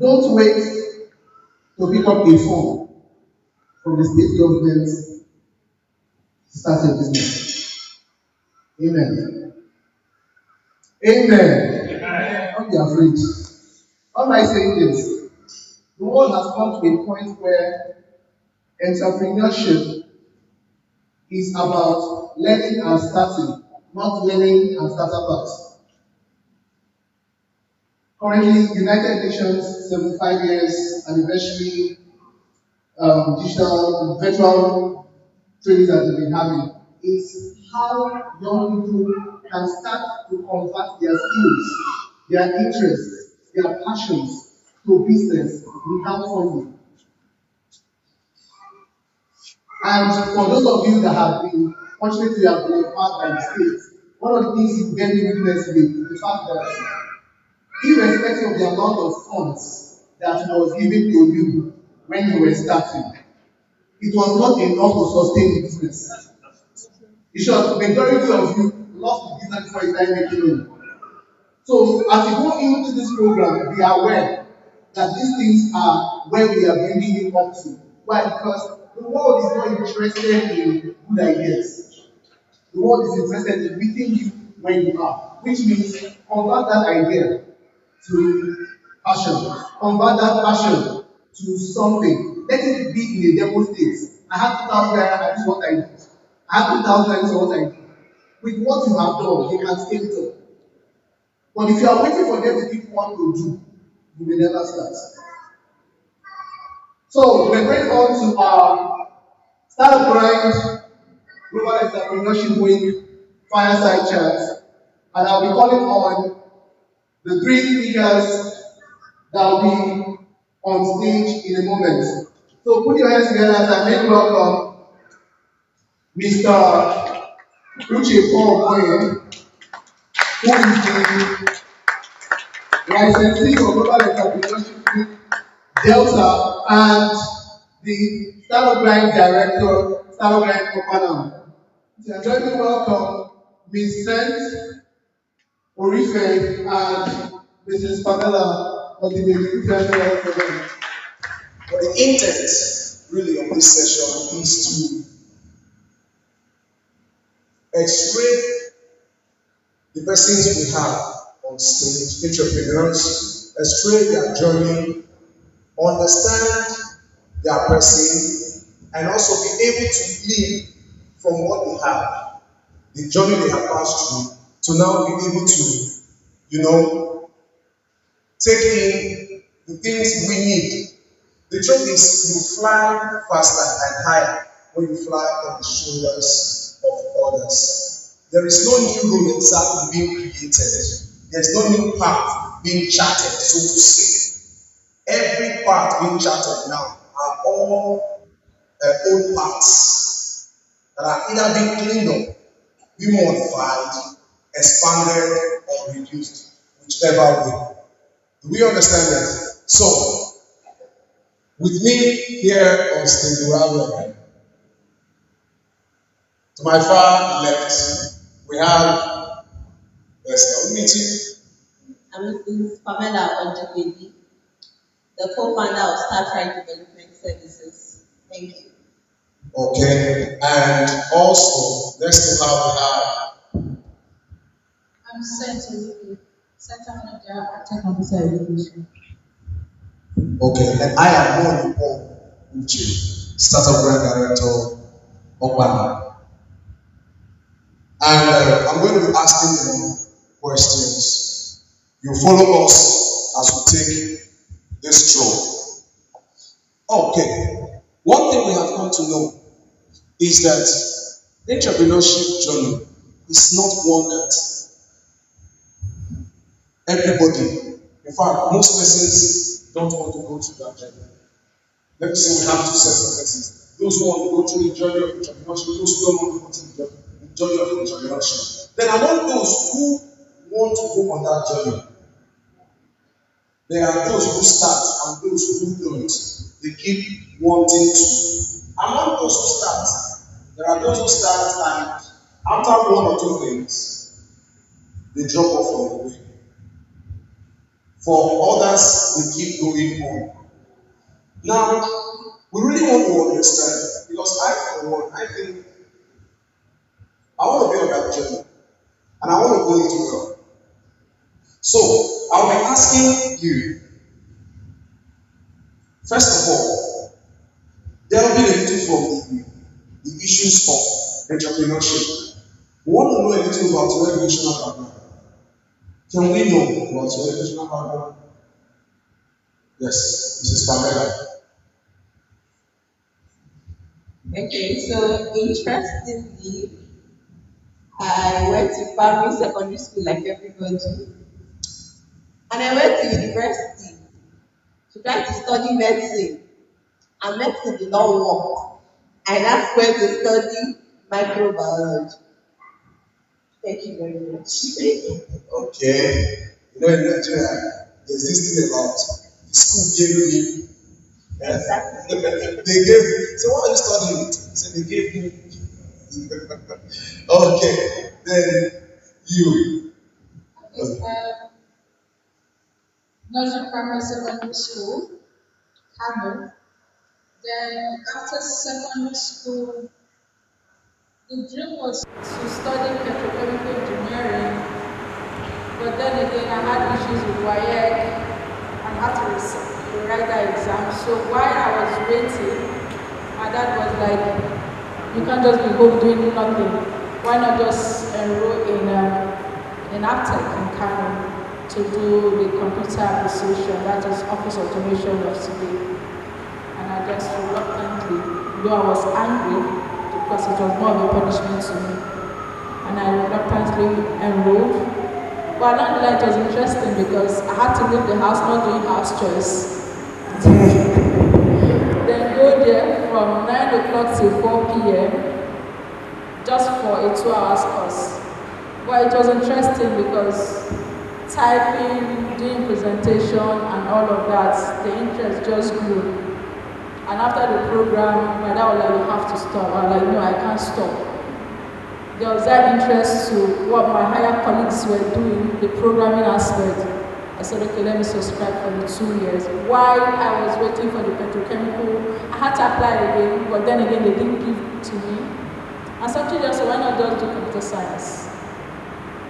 Don't wait to pick up a phone from the state government to start a business. Amen. Amen. Don't be afraid. Why am I saying this? The world has come to a point where entrepreneurship is about learning and starting, not learning and starter packs. Currently, United Nations 75 years anniversary digital virtual trainings that they've been having is how young people can start to convert their skills, their interests, their passions to business without funding. And for those of you that have been fortunate to have been empowered by the state, one of the things you get witness with is the fact that irrespective of the amount of funds that was given to you when you were starting, it was not enough to sustain the business. In short, the majority of you lost the business before you started making money. So as you go into this program, be aware that these things are where we are bringing you up to. Why? Because the world is not interested in good ideas. The world is interested in meeting you where you are, which means convert that idea to passion. Convert that passion to something. Let it be in a demo state. I have 2,000 naira, and this is what I do. I have 2,000 naira, this is what I do. With what you have done, you can scale it up. But if you are waiting for them to give you what to do, you will never start. So we're going on to our Start Grind Global Entrepreneurship Week fireside chat, and I'll be calling on the three speakers that will be on stage in a moment. So put your hands together as I make welcome Mr. Uche Paul Boye, who is the licensee of Global Entrepreneurship Week Delta and the Startup Grind Director, Startup Grind Okpanam. Join me welcome Ms. Sent Orife and Mrs. Pamela Odibeli. But the intent really of this session is to explain the persons we have on stage, entrepreneurs, explain their journey, understand their person, and also be able to live from what they have, the journey they have passed through, to now be able to, take in the things we need. The truth is, you fly faster and higher when you fly on the shoulders of others. There is no new road exactly being created. There's no new path being charted, so to say. Every path being charted now are all old paths that are either being cleaned up, being modified, expanded, or reduced, whichever way. Do we understand that? So, with me here on stage, to my far left, we have I'm Mrs. Pamela Odibeli, the co-founder of Startright Development Services. Thank you. Okay, and also next to her we have. I'm Center Manager at Tech Officer Education. Okay, and I am Paul Uche, Startup Brand Director Okpanam. And I'm going to be asking them questions. You follow us as we take this stroll. Okay, one thing we have come to know is that the entrepreneurship journey is not one that everybody, in fact, most persons don't want to go through that journey. Let me say we have two sets of persons. Those who want to go through the journey of entrepreneurship, those who don't want to go through the journey of entrepreneurship. Then among those who want to go on that journey, there are those who start and those who don't. They keep wanting to. Among those who start, there are those who start and after one or two things, they drop off on the way. For others, we keep going on. Now, we really want to understand because I, for one, I think I want to be on that journey and I want to go into well. So, I'll be asking you, first of all, delving a little from the issues of entrepreneurship. We want to know a little about your educational background. Can we know about your educational background? Yes, Mrs. Pamela. Okay, so interestingly, I went to primary secondary school like everybody, and I went to university to try to study medicine, and medicine did not work. I now went to study microbiology. Thank you very much. Okay. You know, in Nigeria, there's this thing about the school gave me. Exactly. They gave me. So, what are you studying? So, they gave me. Okay. Then, you. Okay, nursery primary secondary school, Kano. Then after secondary school, the dream was to study petrochemical engineering, but then again I had issues with WAEC and had to rewrite that exam. So while I was waiting, my dad was like, you can't just be home doing nothing. Why not just enroll in AppTech in Kano to do the computer appreciation, that is office automation of today. And I just reluctantly, though I was angry because it was more of a punishment to me, and I reluctantly enrolled. But along the line, it was interesting because I had to leave the house not doing house chores. Then go there from 9 o'clock till 4 p.m. just for a 2 hours course. But it was interesting because typing, doing presentation and all of that, the interest just grew. And after the program, my dad was like, you have to stop. I was like, no, I can't stop. There was that interest to what my higher colleagues were doing, the programming aspect. I said, okay, let me subscribe for the 2 years. While I was waiting for the petrochemical, I had to apply again, but then again, they didn't give it to me. And something just said, why not just do computer science?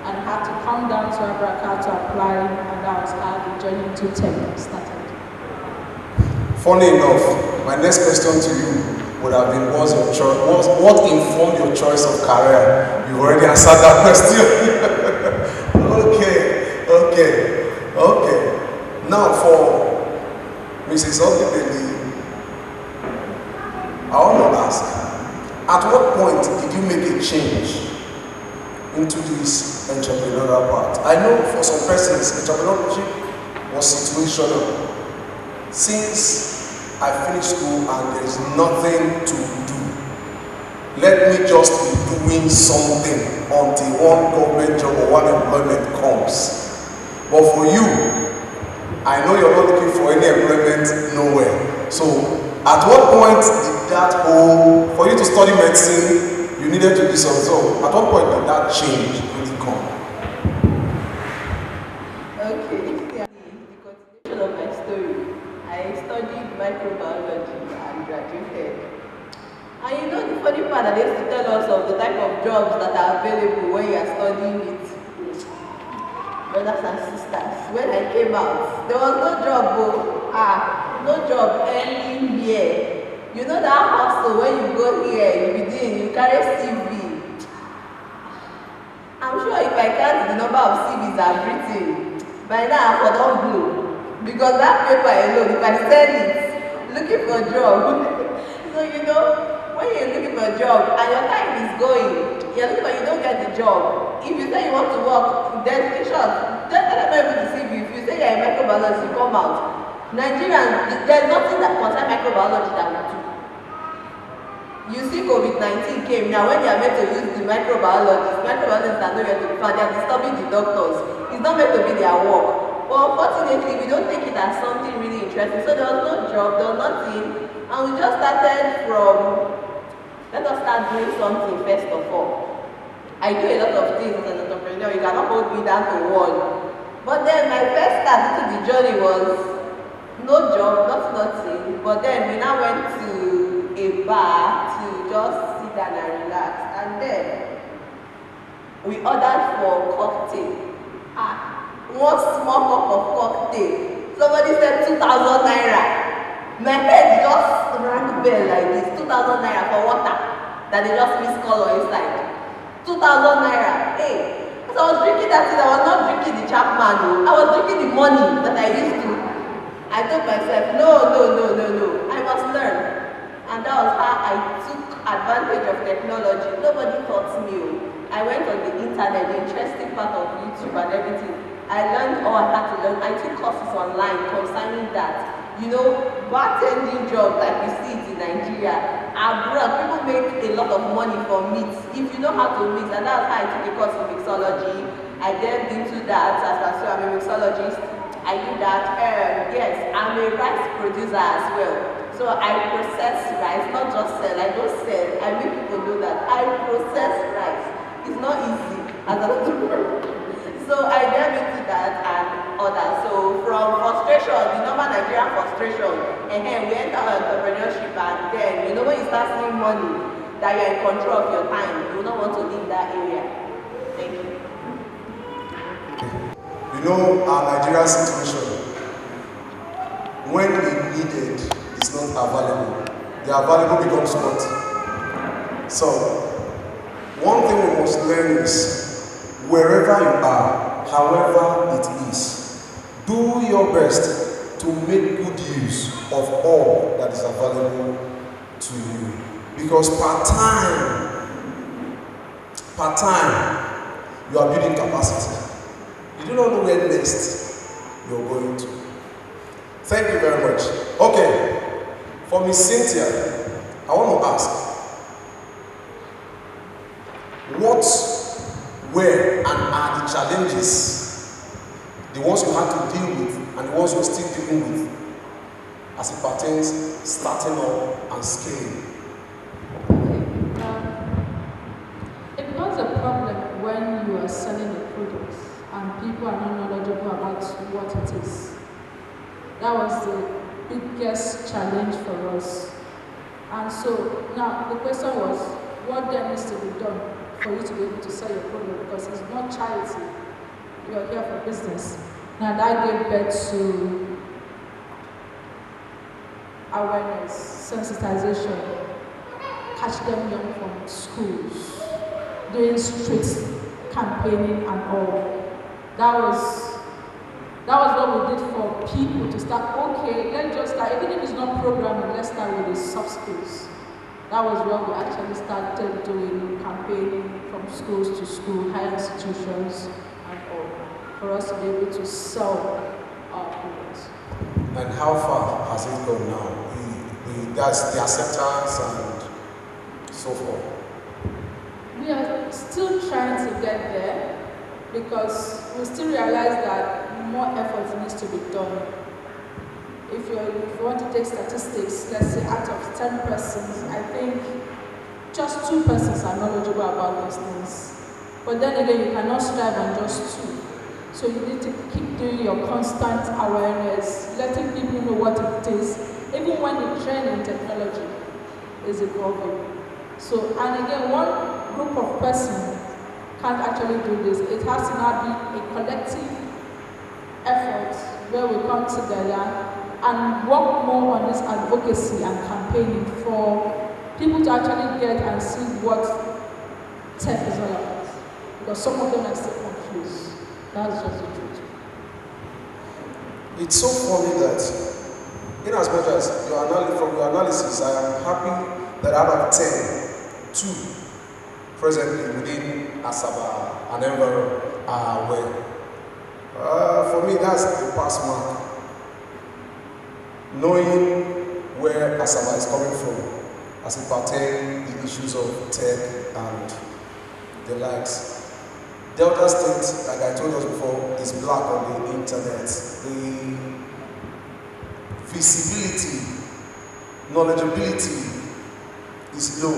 And I had to come down to Abraka to apply, and that was how the journey to tech started. Funny enough, my next question to you would have been, what's your choice? What informed your choice of career? You already answered that question. Okay. Now for Mrs. Odibeli, I want to ask, at what point did you make a change into this entrepreneurial part? I know for some persons, entrepreneurship was situational. Since I finished school and there is nothing to do, let me just be doing something until one government job or one employment comes. But for you, I know you're not looking for any employment nowhere. So at what point did that whole, for you to study medicine, you needed to do something. So at what point did that change really come? Okay, yeah. The continuation of my story. I studied microbiology and graduated. And you know the funny part that they used to tell us of the type of jobs that are available when you are studying it. Brothers and sisters, when I came out, there was no job, no job anywhere. You know that hustle when you go here, you begin, you carry CV. I'm sure if I count the number of CVs I've written, by now I don't blow. Because that paper alone, if I send it, looking for a job. So you know, when you're looking for a job and your time is going, you're looking for, you don't get the job. If you say you want to work, there's a shot. Just tell them not to see you. If you say you're a microbiologist, you come out. Nigerians, there's nothing that concerns microbiology that we do. You see COVID-19 came now when they are meant to use the microbiologists are nowhere to be found, they are disturbing the doctors. It's not meant to be their work. But unfortunately, we don't take it as something really interesting. So there was no job, there was nothing. And we just started from, let us start doing something first of all. I do a lot of things as an entrepreneur. You cannot hold me down to one. But then my first start into the journey was no job, not nothing. But then we now went to a bar to just sit down and relax. And then we ordered for cocktail. One small cup of cocktail. Somebody said 2,000 naira. My head just rang bell like this. 2,000 naira for water that they just miss color inside. 2,000 naira. Hey, as I was drinking that thing, I was not drinking the Chapman. I was drinking the money that I used to. I told myself, no, no, no, no, no. I must learn. And that was how I took advantage of technology. Nobody taught me. I went on the internet, the interesting part of YouTube and everything. I learned all I had to learn. I took courses online concerning that. You know, bartending job like we see it in Nigeria. Abroad, people make a lot of money from meat. If you know how to mix, and that's how I took a course in mixology. I delved into that as well. So I'm a mixologist. I do that. Yes, I'm a rice producer as well. So I process rice, not just sell. I don't sell. I make people know that I process rice. It's not easy as a So I delved into that and others. So from frustration, the normal Nigerian frustration, and then we enter entrepreneurship, and then you know when you start seeing money that you're in control of your time, you will not want to leave that area. Thank you. You know our Nigerian situation. When it needed, it's not available. The available becomes what? So, one thing we must learn is wherever you are, however it is, do your best to make good use of all that is available to you. Because part time, you are building capacity. You do not know where next you're going to. Thank you very much. Okay, for Miss Cynthia, I want to ask, what were and are the challenges, the ones you had to deal with and the ones you're still dealing with as it pertains starting up and scaling? It becomes a problem when you are selling a product and people are not knowledgeable about what it is. That was the biggest challenge for us. And so now the question was, what then needs to be done for you to be able to sell your product? Because it's not charity, you are here for business. Now that gave birth to awareness, sensitization, catch them young from schools, doing street campaigning and all. That was what we did for people to start, okay, let's just start, even if it's not programming, let's start with the soft skills. That was when we actually started doing campaigning from schools to school, higher institutions and all, for us to be able to sell our products. And how far has it gone now? That's the acceptance and so forth. We are still trying to get there because we still realize that more effort needs to be done. If you want to take statistics, let's say out of 10 persons, I think just 2 persons are knowledgeable about these things. But then again, you cannot strive on just 2. So you need to keep doing your constant awareness, letting people know what it is, even when the trend in technology is evolving. So, and again, one group of persons can't actually do this. It has to now be a collective effort where we come together and work more on this advocacy and campaigning for people to actually get and see what tech is all about. Because some of them are still confused. That's just the truth. It's so funny that, in as much as from your analysis, I am happy that out of 10, 2 presently within Asaba and Enviro are aware. For me, that's the pass mark. Knowing where Asaba is coming from as it pertains the issues of tech and the likes. Delta State, like I told us before, is black on the internet. The visibility, knowledgeability is low.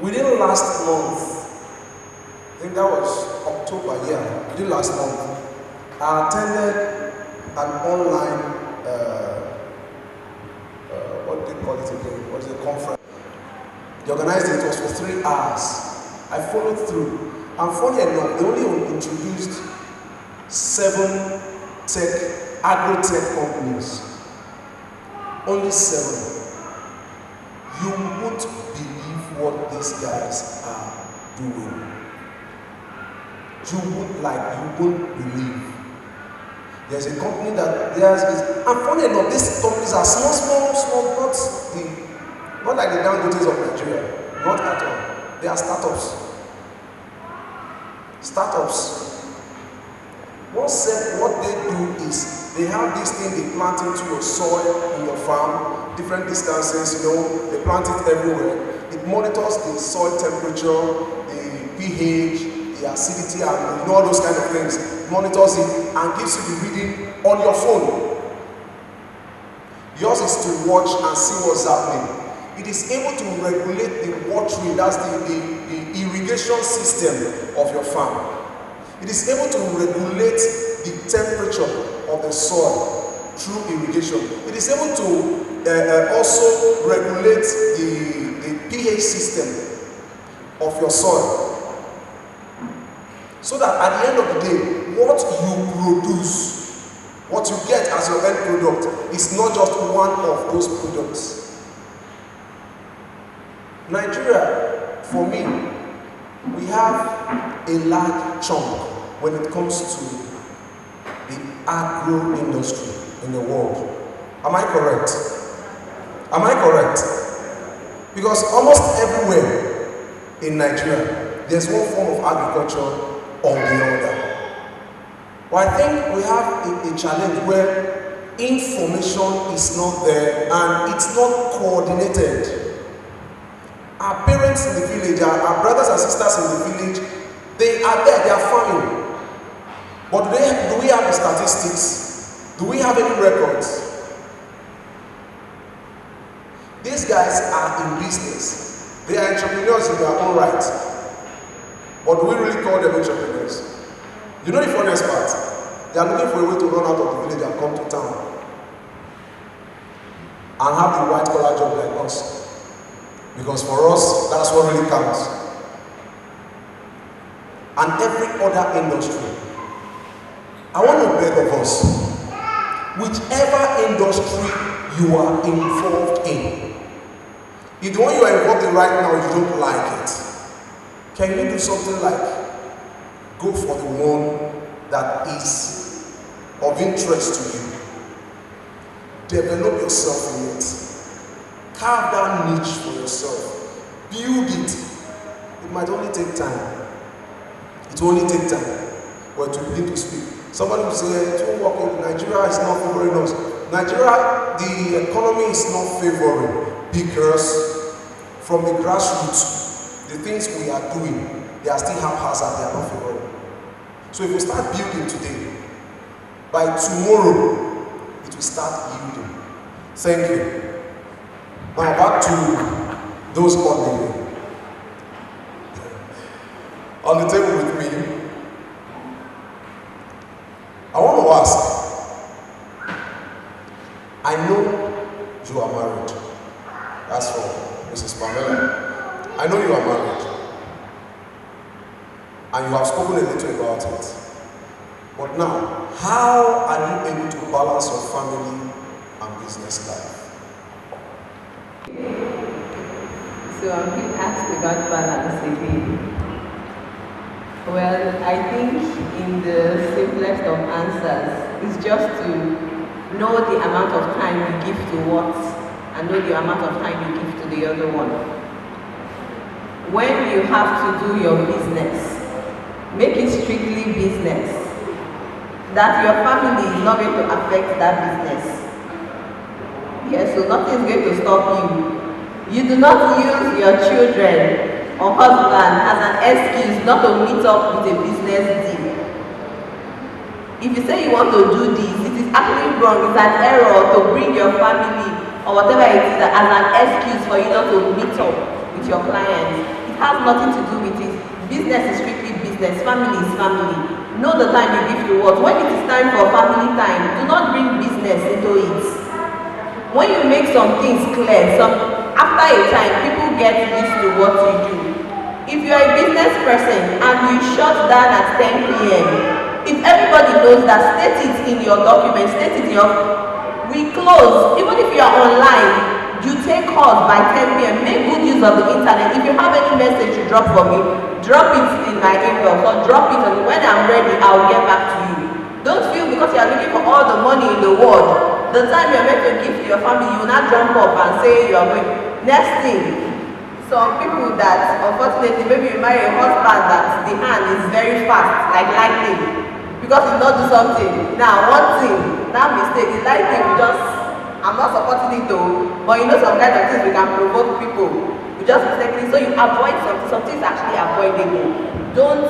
Within last month, I think that was October, within last month, I attended an online, what do they call it again? What is it, conference? They organized it, it was for 3 hours. I followed through. And funny enough, they only introduced 7 agro-tech companies. Only 7. You won't believe what these guys are doing. You won't believe. There's a company that theirs is, and funny enough, these companies are small, not like the Dangotes of Nigeria, not at all. They are startups. What they do is they have this thing they plant into your soil in your farm, different distances, they plant it everywhere. It monitors the soil temperature, the pH, the acidity, and all those kind of things. It monitors it and gives you the reading on your phone. Yours is to watch and see what's happening. It is able to regulate the watering, that's the irrigation system of your farm. It is able to regulate the temperature of the soil through irrigation. It is able to also regulate the pH system of your soil. So that at the end of the day, what you produce, what you get as your end product, is not just one of those products. Nigeria, for me, we have a large chunk when it comes to the agro industry in the world. Am I correct? Because almost everywhere in Nigeria, there's one form of agriculture or the other. But I think we have a challenge where information is not there and it's not coordinated. Our parents in the village, our brothers and sisters in the village, they are there, they are farming. But do we have the statistics? Do we have any records? These guys are in business. They are entrepreneurs in their own right. But do we really call them entrepreneurs? You know the funniest part? They are looking for a way to run out of the village and come to town and have the white collar job like us. Because for us, that's what really counts. And every other industry. I want to beg of us, whichever industry you are involved in, if the one you are involved in right now, you don't like it, can you do something like go for the one that is of interest to you? Develop yourself in it. Carve that niche for yourself. Build it. It might only take time. It will only take time. But to begin to speak. Somebody will say, it won't work in Nigeria, is not favoring us. Nigeria, the economy is not favoring because from the grassroots, the things we are doing, they are still haphazard, they are not favoring. So if we start building today, by tomorrow, it will start yielding. Thank you. Now back to those ordinary. On the table with me, I want to ask, I know you are married. That's for Mrs. Pamela. I know you are married. And you have spoken a little about it. But now, how are you able to balance your family and business life? So I'm being asked about balance again. Well, I think in the simplest of answers is just to know the amount of time you give to what and know the amount of time you give to the other one. When you have to do your business, make it strictly business. That your family is not going to affect that business. Yes, so nothing is going to stop you. You do not use your children or husband as an excuse not to meet up with a business deal. If you say you want to do this, it is actually wrong. It's an error to bring your family or whatever it is as an excuse for you not to meet up with your clients. It has nothing to do with it. Business is strictly business. Family is family. Know the time you give to what. When it is time for family time, do not bring business into it. When you make some things clear, after a time, people get used to what you do. If you are a business person and you shut down at 10 p.m., if everybody knows that, state it in your document, state it in your, we close. Even if you are online, you take calls by 10 p.m. Make good use of the internet. If you have any message to drop for me, drop it in my inbox or drop it on, when I'm ready, I'll get back to you. Don't feel because you are looking for all the money in the world, the time you're meant to give to your family, you will not jump up and say you are going. Next thing, some people that unfortunately maybe you marry a husband that the hand is very fast, like lightning, because you not do something. Now one thing, that mistake, the lightning will just, I'm not supporting it though, but you know some kind of things we can provoke people. We just mistakenly, so you avoid something is actually avoidable. Don't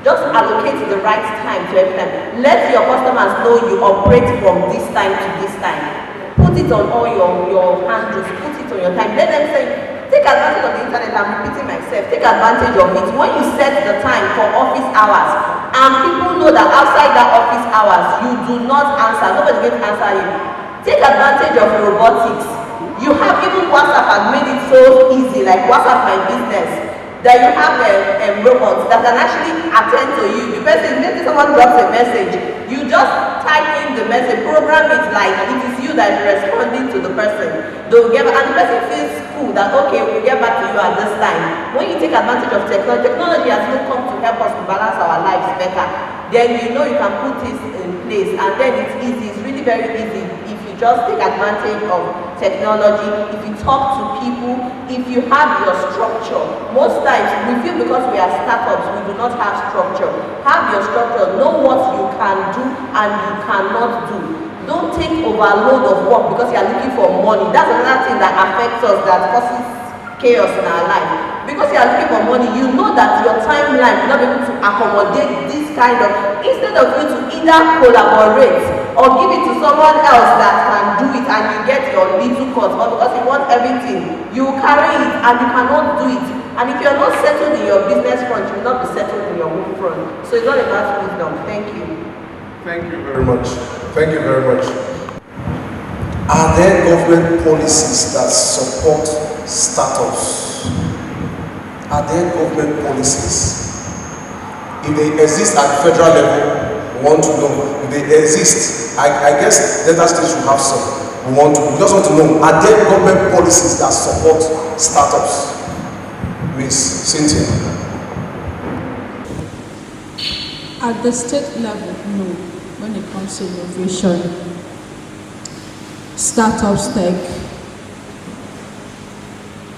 just allocate the right time to every time. Let your customers know you operate from this time to this time. Put it on all your handles, put it on your time. Let them say, take advantage of the internet. I'm repeating myself. Take advantage of it. When you set the time for office hours, and people know that outside that office hours, you do not answer, nobody's going to answer you. Take advantage of robotics. You have even WhatsApp has made it so easy, like WhatsApp My Business, that you have robots that can actually attend to you. The person, maybe someone drops a message, you just type in the message, program it like it is you that is responding to the person. They'll get, and the person feels cool that okay, we'll get back to you at this time. When you take advantage of technology has even come to help us to balance our lives better. Then you know you can put this in place, and then it's easy. It's really very easy if you just take advantage of technology. If you talk to people, if you have your structure. Most times we feel because we are startups, we do not have structure. Have your structure. Know what you can do and you cannot do. Don't take overload of work because you are looking for money. That's another thing that affects us, that causes chaos in our life. Because you are looking for money, you know that your timeline will not be able to accommodate this kind of, instead of you to either collaborate or give it to someone else that can do it and you get your little cut, or because you want everything, you carry it and you cannot do it. And if you're not settled in your business front, you will not be settled in your home front. So it's all about wisdom. Thank you. Thank you very much. Thank you very much. Are there government policies that support startups? Are there government policies? If they exist at the federal level, we want to know. If they exist, I guess Delta State should have some. We just want to know, are there government policies that support startups? Miss Cynthia. At the state level, no. When it comes to innovation, startups tech,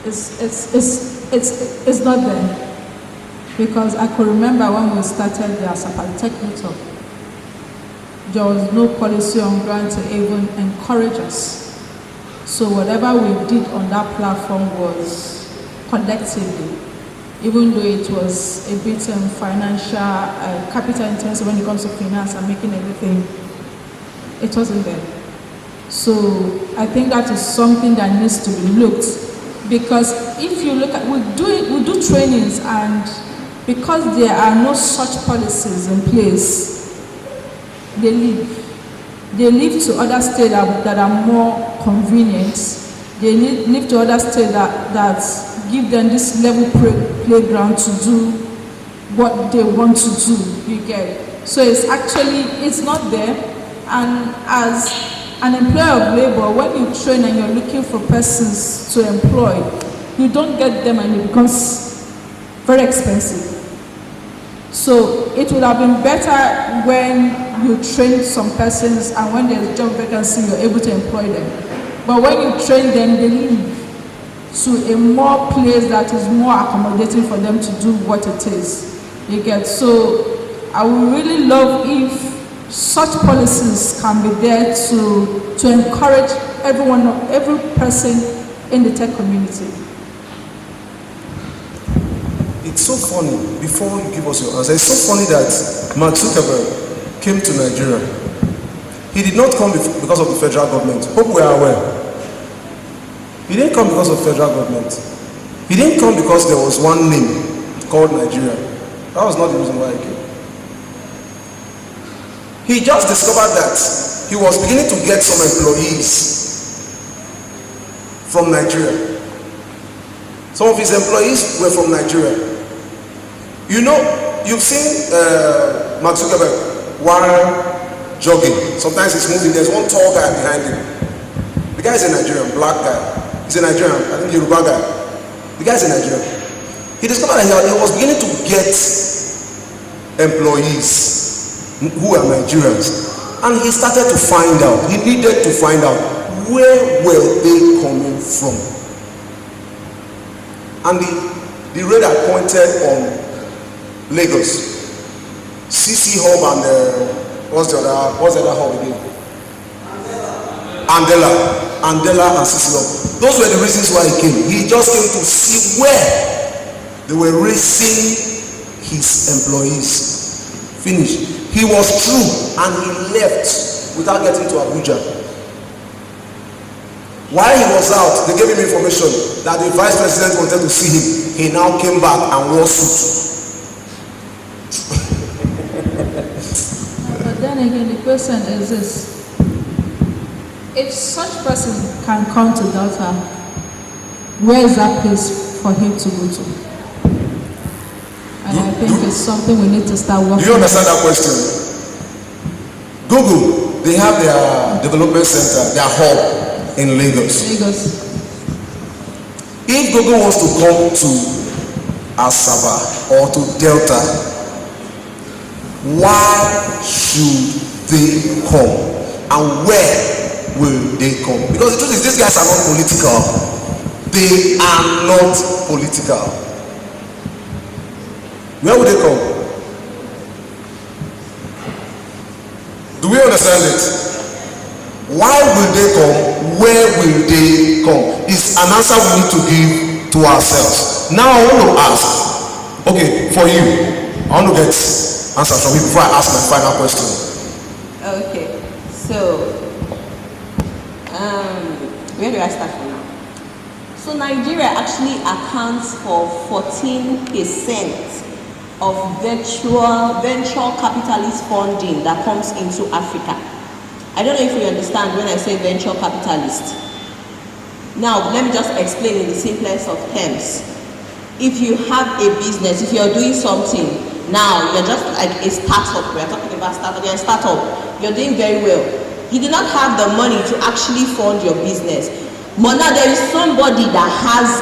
it's not there. Because I could remember when we started the Asapa Tech Meetup, there was no policy on ground to even encourage us. So whatever we did on that platform was collectively, even though it was a bit financial, capital intensive when it comes to finance and making everything, it wasn't there. So I think that is something that needs to be looked, because if you look at, we do trainings, and because there are no such policies in place, they leave to other states that are more convenient. They leave to other states that give them this level playground to do what they want to do, you get. So it's not there. And as an employer of labor, when you train and you're looking for persons to employ, you don't get them and it becomes very expensive. So it would have been better when you train some persons and when there's a job vacancy, you're able to employ them. But when you train them, they leave to a more place that is more accommodating for them to do what it is. You get. So I would really love if such policies can be there to encourage every person in the tech community. It's so funny, before you give us your answer, it's so funny that Mark Zuckerberg came to Nigeria. He did not come because of the federal government. Hope we are aware. He didn't come because of the federal government. He didn't come because there was one name called Nigeria. That was not the reason why he came. He just discovered that he was beginning to get some employees from Nigeria. Some of his employees were from Nigeria. You know, you've seen Mark Zuckerberg while jogging. Sometimes he's moving. There's one tall guy behind him. The guy is a Nigerian, black guy. He's a Nigerian, I think Yoruba guy. The guy is a Nigerian. He discovered that he was beginning to get employees who are Nigerians. And he started to find out, he needed to find out, where were they coming from? And the radar pointed on Lagos, CC Hub, and what's the other hub again? Andela and CC Hub. Those were the reasons why he came. He just came to see where they were raising his employees. Finish. He was true and he left without getting to Abuja. While he was out, they gave him information that the vice president wanted to see him. He now came back and wore suit. But then again, the question is this. If such person can come to Delta, where is that place for him to go to? And I think it's something we need to start working on. Do you understand that question? Google, they have their development center, their hub in Lagos. If Google wants to come to Asaba or to Delta, why should they come? And where will they come? Because the truth is, these guys are not political. They are not political. Where will they come? Do we understand it? Why will they come? Where will they come? It's an answer we need to give to ourselves. Now I want to ask, okay, for you, I want to get answers from you before I ask my final question. Okay, so where do I start from now? So Nigeria actually accounts for 14% of venture capitalist funding that comes into Africa. I don't know if you understand when I say venture capitalist. Now, let me just explain in the simplest of terms. If you have a business, if you're doing something, now you're just like a startup. We're talking about startup. You're a startup. You're doing very well. You do not have the money to actually fund your business. But now there is somebody that has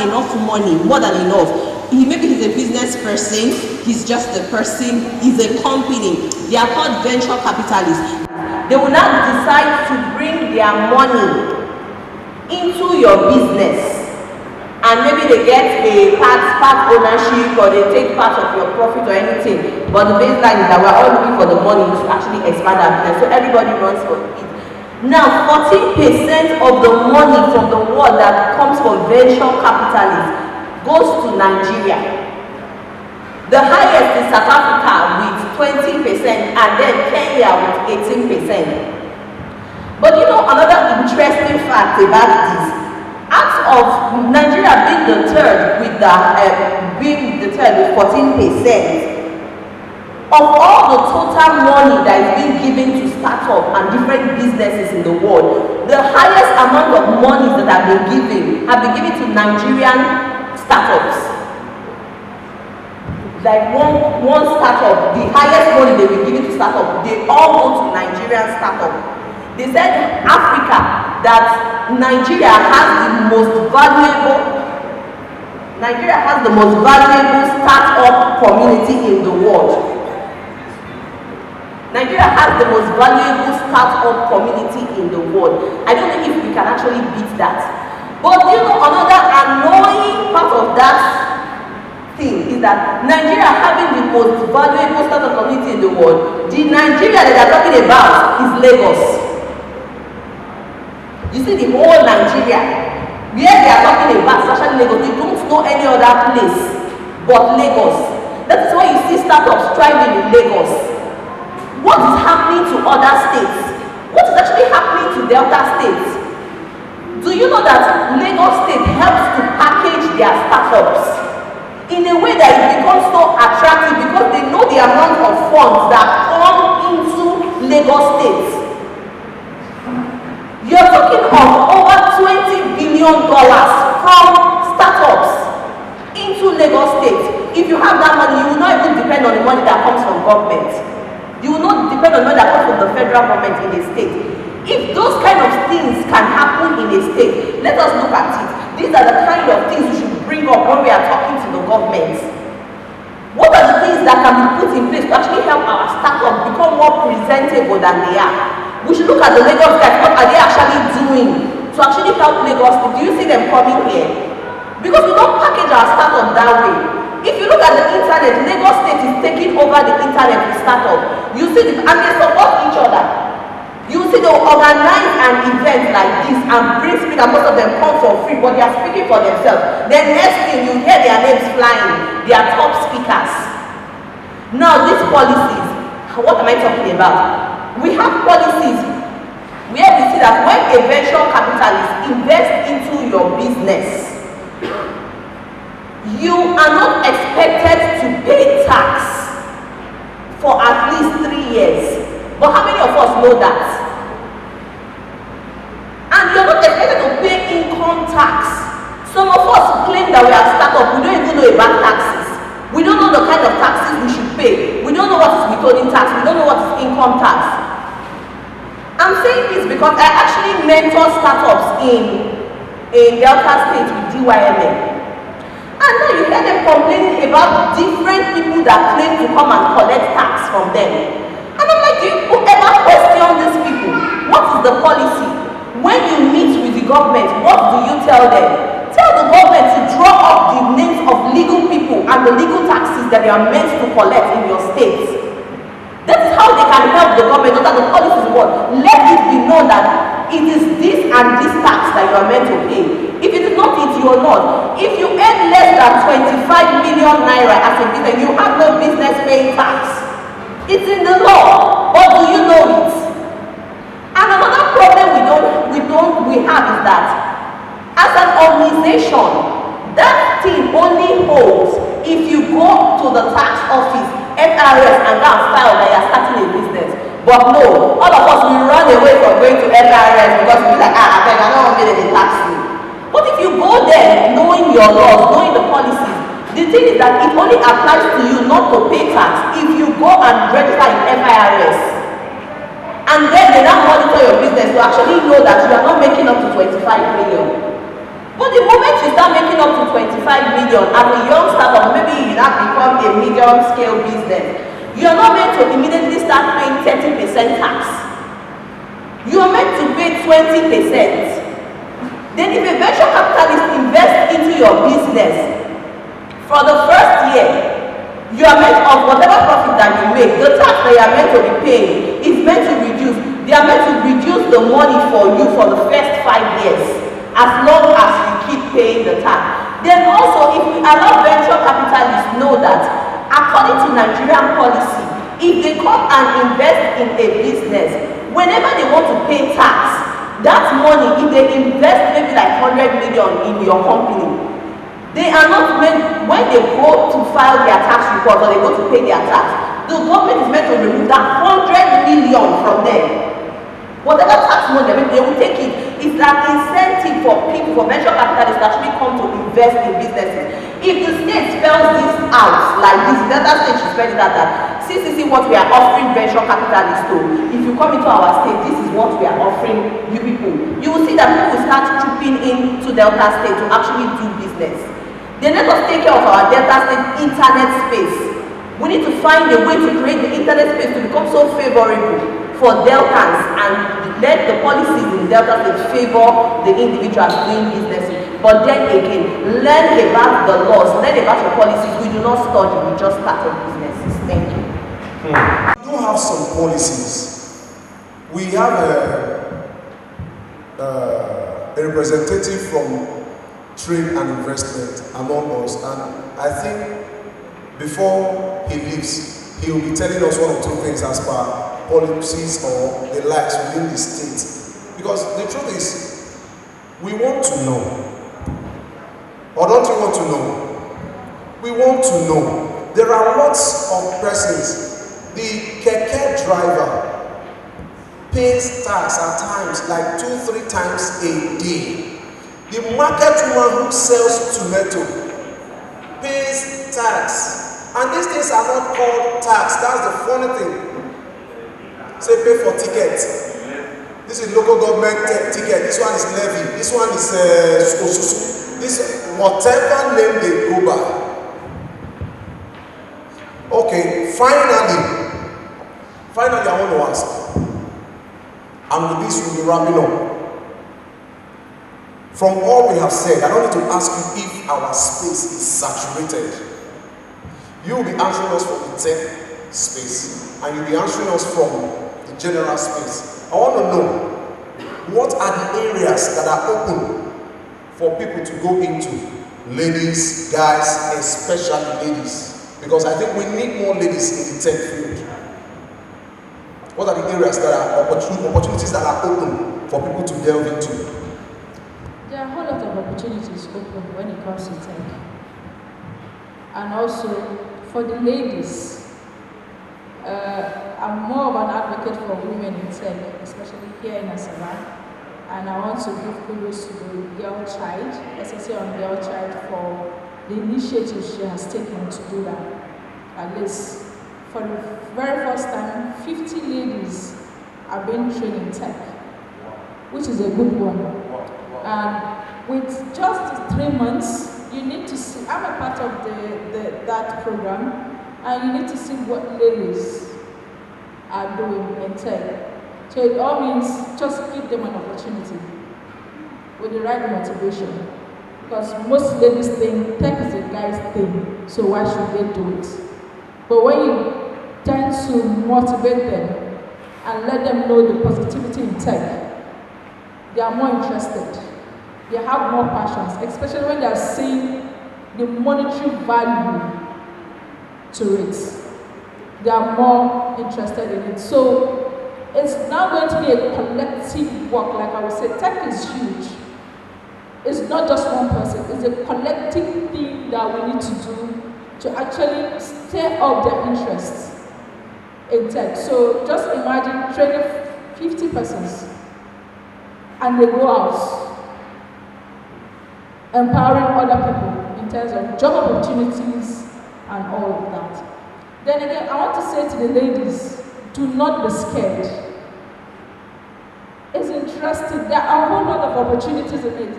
enough money, more than enough. Maybe he's a business person, he's just a person, he's a company. They are called venture capitalists. They will now decide to bring their money into your business. And maybe they get a part ownership, or they take part of your profit or anything. But the baseline is that we're all looking for the money to actually expand our business. So everybody runs for it. Now, 14% of the money from the world that comes from venture capitalists goes to Nigeria. The highest is South Africa with 20%, and then Kenya with 18%. But you know, another interesting fact about this, out of Nigeria being the third with 14%, of all the total money that is being given to startups and different businesses in the world, the highest amount of money that have been given to Nigerian startups. Like one startup, the highest money they've been given to startups, they all go to Nigerian startups. They said Africa, that Nigeria has the most valuable startup community in the world. Nigeria has the most valuable startup community in the world. I don't know if we can actually beat that. But you know, another annoying part of that thing is that Nigeria having the most valuable startup community in the world, the Nigeria that they're talking about is Lagos. You see, the whole Nigeria, where they are talking about, especially Lagos, they don't know any other place but Lagos. That is why you see startups thriving in Lagos. What is happening to other states? What is actually happening to Delta states? Do you know that Lagos State helps to package their startups in a way that it becomes so attractive because they know the amount of funds that come you have that money, you will not even depend on the money that comes from government. You will not depend on the money that comes from the federal government in a state. If those kind of things can happen in a state, let us look at it. These are the kind of things we should bring up when we are talking to the government. What are the things that can be put in place to actually help our startup become more presentable than they are? We should look at the Lagos guys. What are they actually doing to actually help Lagos? Do you see them coming here? Because we don't package our startup that way. If you look at the internet, Lagos State is taking over the internet with startup. You see, and they support each other. You see, they will organize an event like this and bring speakers. Most of them come for free, but they are speaking for themselves. Then next thing, you hear their names flying. They are top speakers. Now, these policies, what am I talking about? We have policies where we see that when a venture capitalist invests into your business, you are not expected to pay tax for at least 3 years. But how many of us know that? And you're not expected to pay income tax. Some of us claim that we are startup, we don't even know about taxes. We don't know the kind of taxes we should pay. We don't know what is withholding tax, we don't know what is income tax. I'm saying this because I actually mentor startups in Delta State with DYMA. And now you hear them complaining about different people that claim to come and collect tax from them. And I'm like, do you ever question these people? What is the policy? When you meet with the government, what do you tell them? Tell the government to draw up the names of legal people and the legal taxes that they are meant to collect in your state. That is how they can help the government, not that the policies work. Let it be known that it is this and this tax that you are meant to pay. If it is not it, you are not. If you earn less than 25 million naira as a business, you have no business paying tax. It's in the law, but do you know it? And another problem we have is that as an organization, that thing only holds if you go to the tax office, FRS, and go and file that you are starting a business. But no, all of us will run away from going to FRS because we be like, I beg, I don't want to pay the tax. But if you go there knowing your laws, knowing the policies, the thing is that it only applies to you not to pay tax if you go and register in FIRS. And then they now monitor your business to actually know that you are not making up to 25 million. But the moment you start making up to 25 million as a young startup, maybe you now become a medium scale business, you are not meant to immediately start paying 30% tax. You are meant to pay 20%. Then if a venture capitalist invests into your business, for the first year, you are meant of whatever profit that you make, the tax that you are meant to be paying is meant to reduce. They are meant to reduce the money for you for the first 5 years, as long as you keep paying the tax. Then also, if we allow venture capitalists know that, according to Nigerian policy, if they come and invest in a business, whenever they want to pay tax, that money, if they invest maybe like 100 million in your company, they are not meant, when they go to file their tax report or they go to pay their tax, the government is meant to remove that 100 million from them. Whatever tax money they will take it. It's an incentive for people, for venture capitalists to actually come to invest in businesses. If the state spells this out like this, the other state should spell it out that see what we are offering venture capitalists to. If you come into our state, this is what we are offering you people. You will see that people will start trooping into Delta State to actually do business. Then let us take care of our Delta State internet space. We need to find a way to create the internet space to become so favorable for Deltans and let the policies in Delta State favor the individuals doing businesses. But then again, learn about the laws, learn about your policies. We do not study, we just start our businesses. Thank you. We do have some policies. We have a representative from trade and investment among us, and I think before he leaves, he will be telling us one or two things as per policies or the likes within the state. Because the truth is, we want to know. Or don't you want to know? We want to know. There are lots of persons. The keke driver pays tax at times like 2-3 times a day. The market woman who sells tomato pays tax And these things are not called tax. That's the funny thing. Say pay for ticket. This is local government ticket. This one is levy. This one is this whatever name they go by. Okay, finally, I want to ask, and with this we'll be wrapping up. From all we have said, I don't need to ask you if our space is saturated. You will be answering us from the tech space, and you'll be answering us from the general space. I want to know, what are the areas that are open for people to go into? Ladies, guys, especially ladies. Because I think we need more ladies in the tech field. What are the areas that are opportunities that are open for people to delve into? There are a whole lot of opportunities open when it comes to tech. And also, for the ladies, I'm more of an advocate for women in tech, especially here in Asaba. And I want to give kudos to the girl child, especially on girl child, for the initiative she has taken to do that. At least for the very first time, 50 ladies are being trained in tech, which is a good one. And with just 3 months, you need to see, I'm a part of that program, and you need to see what ladies are doing in tech. So it all means just give them an opportunity with the right motivation. Because most ladies think tech is a guy's thing, so why should they do it? But when you tend to motivate them and let them know the positivity in tech, they are more interested. They have more passions, especially when they are seeing the monetary value to it. They are more interested in it. So it's now going to be a collective work, like I would say. Tech is huge. It's not just one person, it's a collective thing that we need to do to actually stir up their interest in tech. So just imagine training 50 persons and they go out empowering other people in terms of job opportunities and all of that. Then again, I want to say to the ladies, do not be scared. It's interesting. There are a whole lot of opportunities in it.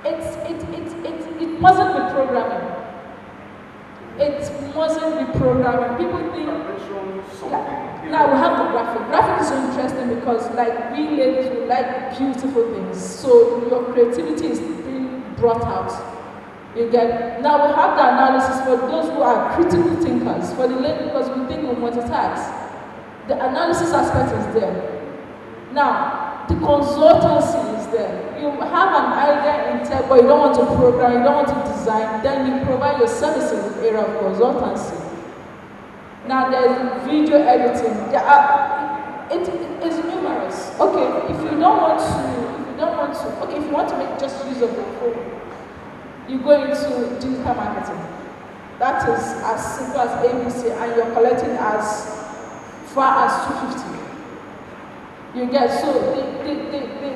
It mustn't be programming. It mustn't be programming. People think, now we have the graphic. Graphic is so interesting because like we ladies, we like beautiful things. So your creativity is being brought out. You get, now we have the analysis for those who are critical thinkers. For the ladies, because we think we multitask. The analysis aspect is there. Now, the consultancy is there. You have an idea in tech, but you don't want to program, you don't want to design, then you provide your services in the area of consultancy. Now, there's video editing. It is numerous. Okay, if you want to make just use of the phone, you go into digital marketing. That is as simple as ABC, and you're collecting as far as 250. You get, so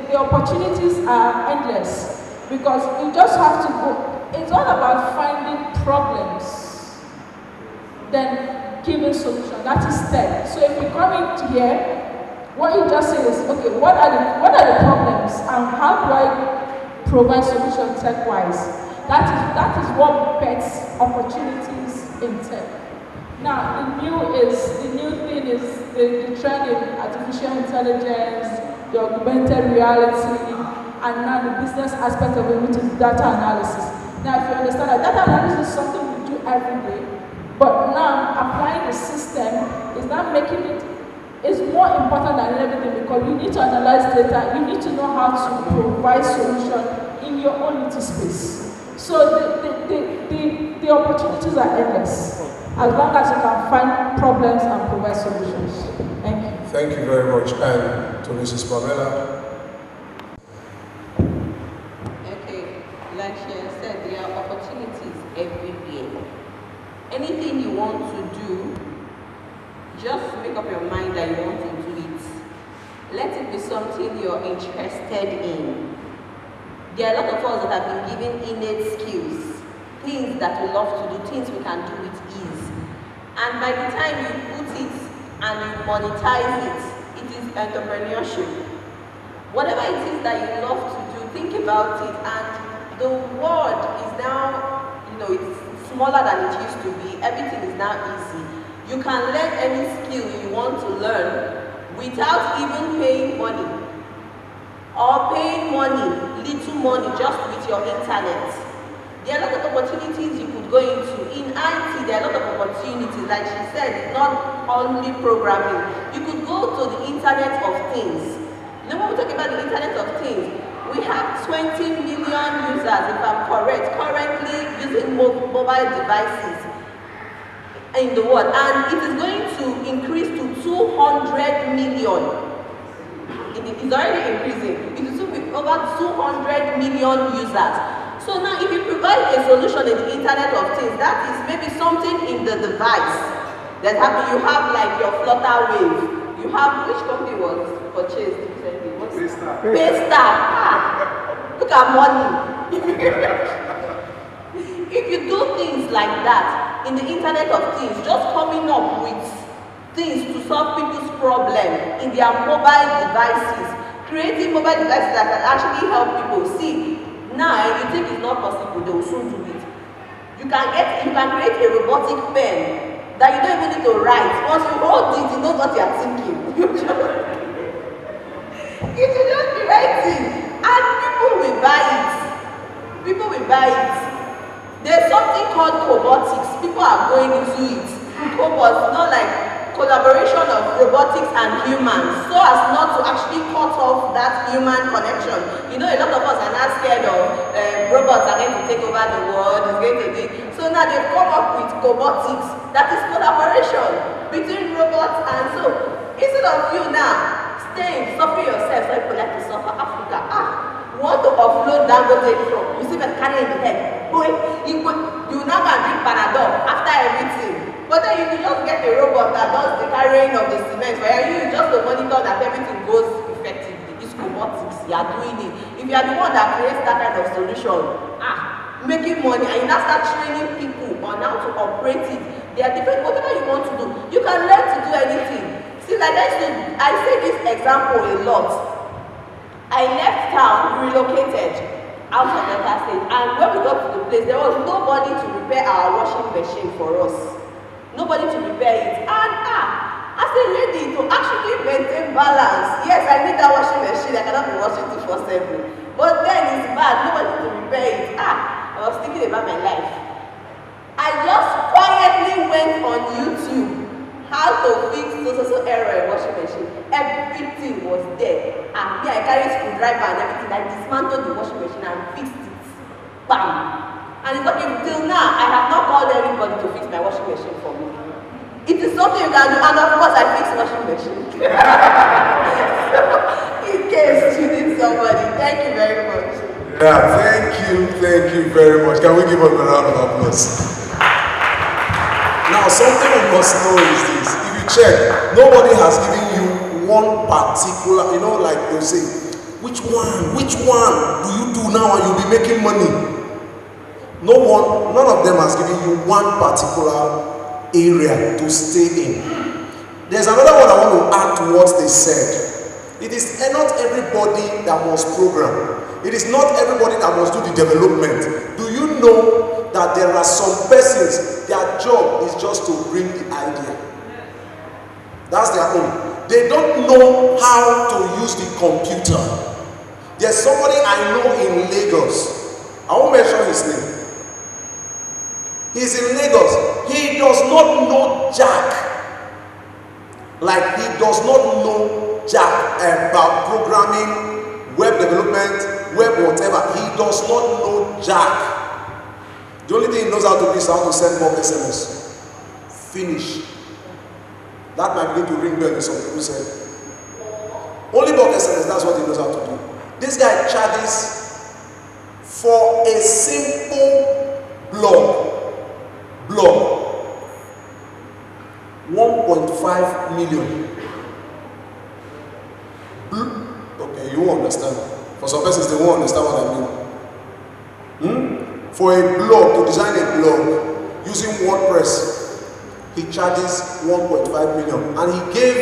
the opportunities are endless because you just have to go. It's all about finding problems, then giving solution. That is tech. So if you come in here, what you just say is, okay, what are the problems and how do I provide solution tech-wise? That is what bets opportunities in tech. Now, the new thing is the trend in artificial intelligence, the augmented reality, and now the business aspect of it, which is data analysis. Now, if you understand that data analysis is something we do every day, but now applying the system is not making it, is more important than everything because you need to analyze data, you need to know how to provide solution in your own little space. So the opportunities are endless. As long as you can find problems and provide solutions. Thank you. Thank you very much. And to Mrs. Pamela. Okay, like she has said, there are opportunities everywhere. Anything you want to do, just make up your mind that you want to do it. Let it be something you're interested in. There are a lot of us that have been given innate skills, things that we love to do, things we can do with ease. And by the time you put it and you monetize it, it is entrepreneurship. Whatever it is that you love to do, think about it. And the world is now, it's smaller than it used to be. Everything is now easy. You can learn any skill you want to learn without even paying money, or paying money, little money, just with your internet. There are a lot of opportunities you could go into. In IT, there are a lot of opportunities. Like she said, it's not only programming. You could go to the Internet of Things. When we talk about the Internet of Things, we have 20 million users, if I'm correct, currently using mobile devices in the world. And it is going to increase to 200 million. It is already increasing. It will be over 200 million users. So now if you provide a solution in the Internet of Things, that is maybe something in the device that you have like your flutter wave. You have, which company was purchased recently? Paystar. Look at money. If you do things like that in the Internet of Things, just coming up with things to solve people's problem in their mobile devices, creating mobile devices that can actually help people. See, now you think it's not possible, they will soon do it. You can create a robotic pen that you don't even need to write. Once you hold it, you know what you are thinking. It will just be writing, and people will buy it. People will buy it. There's something called cobotics. People are going into it. Cobots, not like collaboration of robotics and humans, so as not to actually cut off that human connection. A lot of us are not scared of robots are going to take over the world, it's going to be. So now they've come up with cobotics, that is collaboration between robots. And so instead of you now suffering yourself, so people like to suffer Africa. You want to offload Dangote from, you see that carrying the head. You now can drink Panadol after everything. But then you can just get a robot that does the carrying of the cement for you, just to monitor that everything goes effectively. It's robotics, you are doing it. If you are the one that creates that kind of solution, making money, and you now start training people on how to operate it. They are different, whatever you want to do, you can learn to do anything. See, like I say this example a lot. I left town, relocated out of Delta State, and when we got to the place, there was nobody to repair our washing machine for us. Nobody to repair it. And as a lady, to actually maintain balance, yes, I need that washing machine. I cannot be washing 24/7. But then it's bad, nobody to repair it. I was thinking about my life. I just quietly went on YouTube how to fix so error in washing machine. Everything was there. And I carried screwdriver and everything. I dismantled the washing machine and fixed it. Bam! And it's okay, till now, I have not called anybody to fix my washing machine for me. It is something you can do, and of course, I fix washing machine. So, in case you need somebody, thank you very much. Yeah, thank you very much. Can we give us a round of applause? Now, something we must know is this. If you check, nobody has given you one particular, like they'll say, which one do you do now and you'll be making money? None of them has given you one particular area to stay in. There's another one I want to add to what they said. It is not everybody that must program. It is not everybody that must do the development. Do you know that there are some persons, their job is just to bring the idea? That's their own. They don't know how to use the computer. There's somebody I know in Lagos. I won't mention his name. He's in Lagos. He does not know jack. Like he does not know jack about programming, web development, web whatever. He does not know jack. The only thing he knows how to do is how to send bulk SMS. Finish. That might begin to ring bell in some people said. Only bulk SMS, that's what he knows how to do. This guy charges for a simple blog 1.5 million. Okay, you won't understand. For some persons, they won't understand what I mean. For a blog, to design a blog using WordPress, he charges 1.5 million, and he gave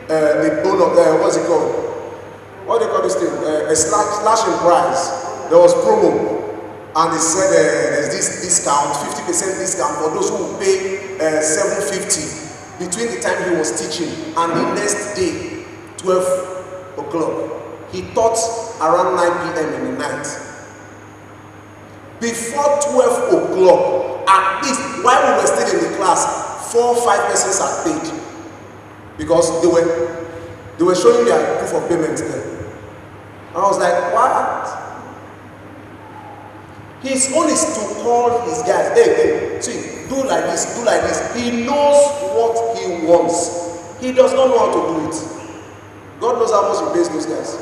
a bonus. What's it called? What do they call this thing? A slash in price. There was promo, and they said there's this discount, 50% discount for those who will pay 750 between the time he was teaching and the next day, 12 o'clock. He taught around 9 p.m. in the night. Before 12 o'clock, at least while we were still in the class, 4 or 5 persons had paid, because they were showing their proof of payment there. And I was like, what? His own is to call his guys, hey, see, do like this, do like this. He knows what he wants. He does not know how to do it. God knows how much he pays those guys.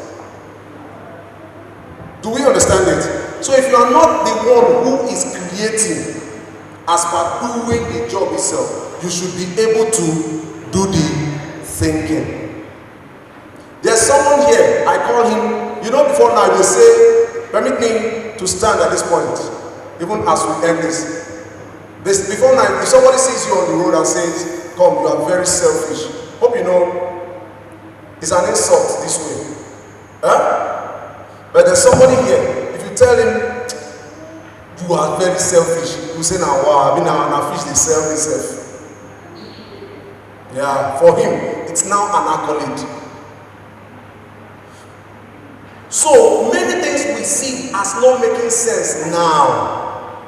Do we understand it? So if you are not the one who is creating as per doing the job itself, you should be able to do the thinking. There's someone here, I call him, before now they say, permit me to stand at this point, even as we end this. Before now, if somebody sees you on the road and says, come, you are very selfish, hope you know, it's an insult this way. Huh? But there's somebody here, if you tell him, you are very selfish, you say, wow, I fish they sell themselves. Yeah, for him, it's now an accolade. So many things we see as not making sense now.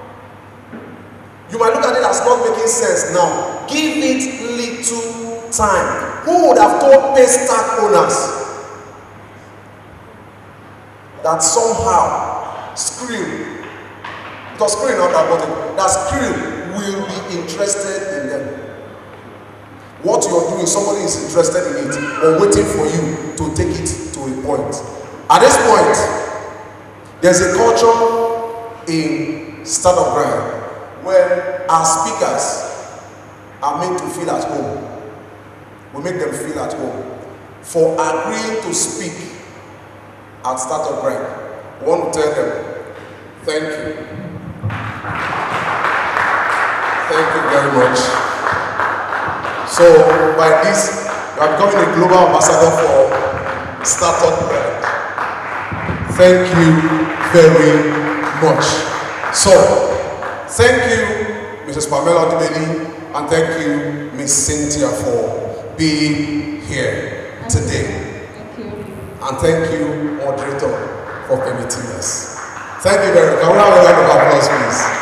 You might look at it as not making sense now. Give it little time. Who would have told paystack owners that somehow Skrill, because Skrill not that button, that Skrill will be interested in them? What you're doing, somebody is interested in it or waiting for you to take it to a point. At this point, there's a culture in Startup Grind where our speakers are made to feel at home. We make them feel at home for agreeing to speak at Startup Grind. We want to tell them, thank you. Thank you very much. So by this, you are becoming a global ambassador for Startup Grind. Thank you very much. So, thank you, Mrs. Pamela Odibeli, and thank you, Miss Cynthia, for being here today. Thank you. And thank you, moderator, for permitting us. Thank you very much. Can we have a round of applause, please?